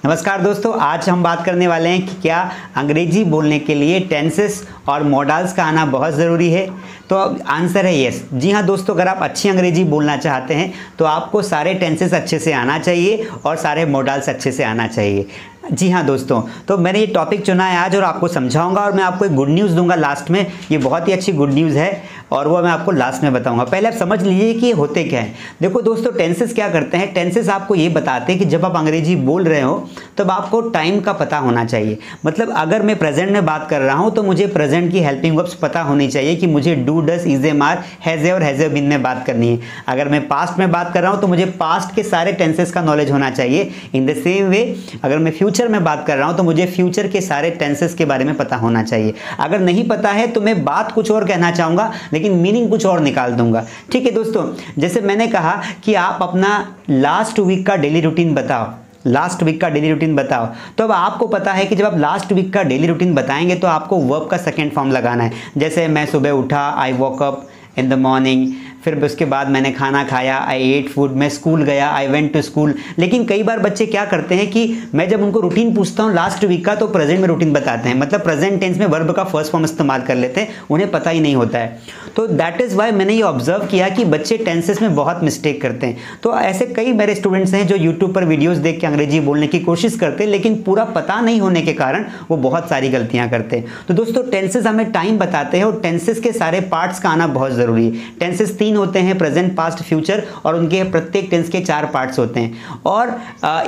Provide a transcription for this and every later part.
नमस्कार दोस्तों, आज हम बात करने वाले हैं कि क्या अंग्रेजी बोलने के लिए टेंसेस और मॉडल्स का आना बहुत ज़रूरी है। तो आंसर है यस। जी हाँ दोस्तों, अगर आप अच्छी अंग्रेजी बोलना चाहते हैं तो आपको सारे टेंसेस अच्छे से आना चाहिए और सारे मॉडल्स अच्छे से आना चाहिए। जी हाँ दोस्तों, तो मैंने ये टॉपिक चुना है आज और आपको समझाऊंगा और मैं आपको एक गुड न्यूज़ दूंगा लास्ट में। ये बहुत ही अच्छी गुड न्यूज़ है और वो मैं आपको लास्ट में बताऊंगा। पहले आप समझ लीजिए कि ये होते क्या हैं। देखो दोस्तों, टेंसेस क्या करते हैं। टेंसेस आपको ये बताते हैं कि जब आप अंग्रेजी बोल रहे हो तब आपको टाइम का पता होना चाहिए। मतलब अगर मैं प्रेजेंट में बात कर रहा हूँ तो मुझे प्रेजेंट की हेल्पिंग वर्ब्स पता होनी चाहिए कि मुझे do, does, is, am, are, has a और हैज़ बीन में बात करनी है। अगर मैं पास्ट में बात कर रहा हूँ तो मुझे पास्ट के सारे टेंसेस का नॉलेज होना चाहिए। इन द सेम वे अगर मैं फ्यूचर में बात कर रहा हूँ तो मुझे फ्यूचर के सारे टेंसेस के बारे में पता होना चाहिए। अगर नहीं पता है तो मैं बात कुछ और कहना चाहूँगा लेकिन मीनिंग कुछ और निकाल दूंगा। ठीक है दोस्तों, जैसे मैंने कहा कि आप अपना लास्ट वीक का डेली रूटीन बताओ, लास्ट वीक का डेली रूटीन बताओ। तो अब आपको पता है कि जब आप लास्ट वीक का डेली रूटीन बताएंगे तो आपको वर्ब का सेकंड फॉर्म लगाना है। जैसे मैं सुबह उठा, I walk up in the morning, फिर उसके बाद मैंने खाना खाया, आई एट फूड, मैं स्कूल गया, आई वेंट टू स्कूल। लेकिन कई बार बच्चे क्या करते हैं कि मैं जब उनको रूटीन पूछता हूँ लास्ट वीक का तो प्रेजेंट में रूटीन बताते हैं, मतलब प्रेजेंट टेंस में वर्ब का फर्स्ट फॉर्म इस्तेमाल कर लेते हैं, उन्हें पता ही नहीं होता है। तो दैट इज़ वाई मैंने ये ऑब्जर्व किया कि बच्चे टेंसेस में बहुत मिस्टेक करते हैं। तो ऐसे कई मेरे स्टूडेंट्स हैं जो यूट्यूब पर वीडियोज़ देख के अंग्रेजी बोलने की कोशिश करते हैं लेकिन पूरा पता नहीं होने के कारण वो बहुत सारी गलतियाँ करते हैं। तो दोस्तों, टेंसेस हमें टाइम बताते हैं और टेंसेस के सारे पार्ट्स का आना बहुत ज़रूरी है। टेंसेस 3 होते हैं, प्रेजेंट, पास्ट, फ्यूचर, और उनके प्रत्येक टेंस के 4 पार्ट्स होते हैं और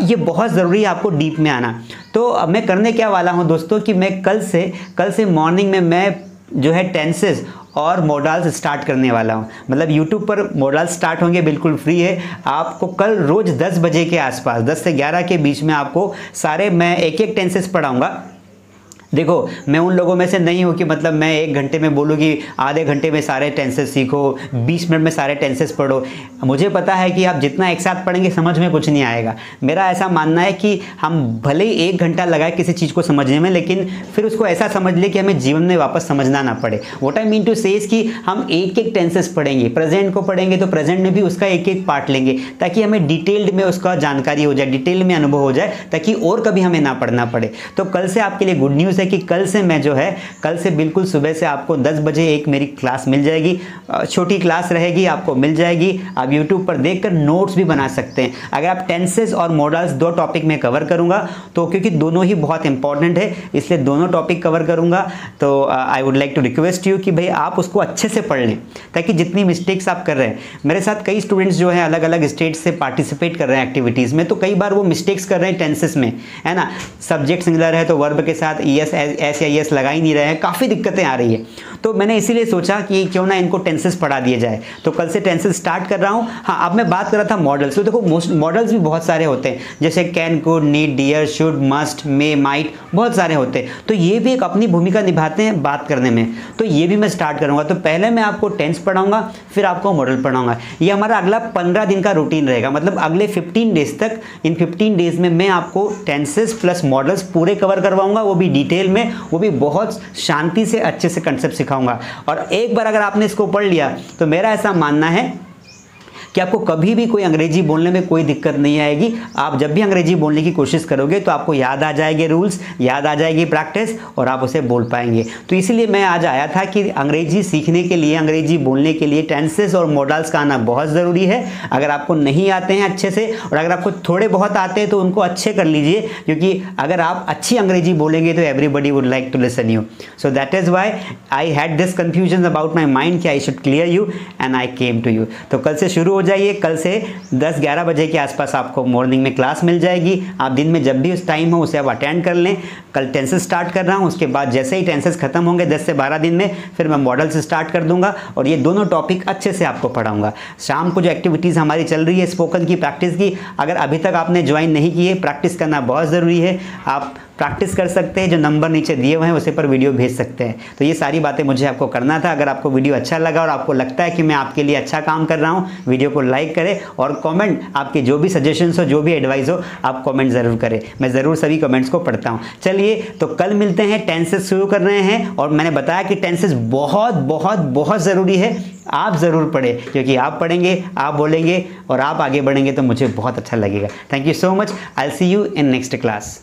ये बहुत ज़रूरी है आपको डीप में आना। तो मैं करने क्या वाला हूँ दोस्तों कि मैं कल से मॉर्निंग में मैं जो है टेंसेस और मॉडल्स स्टार्ट करने वाला हूँ। मतलब YouTube पर मॉडल्स स्टार्ट होंगे, बिल्कुल फ्री है। आपको कल रोज़ 10 बजे के आसपास, 10 से 11 के बीच में आपको सारे मैं एक टेंसेस पढ़ाऊँगा। देखो, मैं उन लोगों में से नहीं हूँ कि मतलब मैं 1 घंटे में बोलूँ कि आधे घंटे में सारे टेंसेस सीखो, 20 मिनट में सारे टेंसेस पढ़ो। मुझे पता है कि आप जितना एक साथ पढ़ेंगे समझ में कुछ नहीं आएगा। मेरा ऐसा मानना है कि हम भले ही 1 घंटा लगाए किसी चीज़ को समझने में, लेकिन फिर उसको ऐसा समझ ले कि हमें जीवन में वापस समझना ना पड़े। व्हाट आई मीन टू से इज कि हम एक टेंसेस पढ़ेंगे, प्रेजेंट को पढ़ेंगे तो प्रेजेंट में भी उसका एक पार्ट लेंगे ताकि हमें डिटेल्ड में उसका जानकारी हो जाए, डिटेल में अनुभव हो जाए, ताकि और कभी हमें ना पढ़ना पड़े। तो कल से आपके लिए गुड न्यूज़ है कि कल से बिल्कुल सुबह से आपको 10 बजे एक मेरी क्लास मिल जाएगी। छोटी क्लास रहेगी, आपको मिल जाएगी। आप YouTube पर देखकर नोट्स भी बना सकते हैं। अगर आप टेंसेस और मॉडल्स 2 टॉपिक में कवर करूंगा तो क्योंकि दोनों ही बहुत इंपॉर्टेंट है इसलिए दोनों टॉपिक कवर करूंगा। तो I would like to request you कि भाई आप उसको अच्छे से पढ़ लें ताकि जितनी मिस्टेक्स आप कर रहे हैं, मेरे साथ कई स्टूडेंट्स जो हैं अलग अलग स्टेट से पार्टिसिपेट कर रहे हैं एक्टिविटीज़ में, तो कई बार वो मिस्टेक्स कर रहे हैं टेंसेस में, है ना। सब्जेक्ट सिंगुलर है तो वर्ब के साथ एस या यस लगा ही नहीं रहे हैं, काफ़ी दिक्कतें आ रही है। तो मैंने इसीलिए सोचा कि क्यों ना इनको टेंसेस पढ़ा दिए जाए। तो कल से टेंसेस स्टार्ट कर रहा हूँ। हाँ, अब मैं बात कर रहा था मॉडल्स। तो देखो, मॉडल्स भी बहुत सारे होते हैं, जैसे can, could, need, dare, should, must, may, might, बहुत सारे होते हैं। तो ये भी एक अपनी भूमिका निभाते हैं बात करने में। तो ये भी मैं स्टार्ट करूँगा। तो पहले मैं आपको टेंस पढ़ाऊँगा, फिर आपको मॉडल पढ़ाऊँगा। ये हमारा अगला 15 दिन का रूटीन रहेगा। मतलब अगले 15 डेज तक, इन 15 डेज में मैं आपको टेंसेस प्लस मॉडल्स पूरे कवर करवाऊँगा, वो भी डिटेल में, वो भी बहुत शांति से अच्छे से कंसेप्ट सिखाऊंगा। और एक बार अगर आपने इसको पढ़ लिया तो मेरा ऐसा मानना है कि आपको कभी भी कोई अंग्रेजी बोलने में कोई दिक्कत नहीं आएगी। आप जब भी अंग्रेजी बोलने की कोशिश करोगे तो आपको याद आ जाएंगे रूल्स, याद आ जाएगी प्रैक्टिस और आप उसे बोल पाएंगे। तो इसीलिए मैं आज आया था कि अंग्रेजी सीखने के लिए, अंग्रेजी बोलने के लिए टेंसेस और मॉडल्स का आना बहुत ज़रूरी है। अगर आपको नहीं आते हैं अच्छे से और अगर आपको थोड़े बहुत आते हैं तो उनको अच्छे कर लीजिए, क्योंकि अगर आप अच्छी अंग्रेजी बोलेंगे तो everybody would like to listen you. So that is why I had this confusion about my mind कि I should clear you and I came to you. तो कल से शुरू हो जाइए। कल से 10-11 बजे के आसपास आपको मॉर्निंग में क्लास मिल जाएगी। आप दिन में जब भी उस टाइम हो उसे आप अटेंड कर लें। कल टेंसेस स्टार्ट कर रहा हूँ, उसके बाद जैसे ही टेंसेस खत्म होंगे 10 से 12 दिन में फिर मैं मॉडल्स स्टार्ट कर दूंगा और ये दोनों टॉपिक अच्छे से आपको पढ़ाऊंगा। शाम को जो एक्टिविटीज़ हमारी चल रही है स्पोकन की, प्रैक्टिस की, अगर अभी तक आपने ज्वाइन नहीं की है, प्रैक्टिस करना बहुत ज़रूरी है। आप प्रैक्टिस कर सकते हैं, जो नंबर नीचे दिए हुए हैं उसे पर वीडियो भेज सकते हैं। तो ये सारी बातें मुझे आपको करना था। अगर आपको वीडियो अच्छा लगा और आपको लगता है कि मैं आपके लिए अच्छा काम कर रहा हूँ, वीडियो को लाइक करें और कमेंट, आपके जो भी सजेशंस हो, जो भी एडवाइस हो, आप कमेंट ज़रूर करें। मैं ज़रूर सभी कमेंट्स को पढ़ता हूँ। चलिए तो कल मिलते हैं। टेंसेस शुरू कर रहे हैं और मैंने बताया कि टेंसेस बहुत बहुत बहुत ज़रूरी है। आप ज़रूर पढ़ें, क्योंकि आप पढ़ेंगे, आप बोलेंगे और आप आगे बढ़ेंगे तो मुझे बहुत अच्छा लगेगा। Thank you so much. I will see you in next class.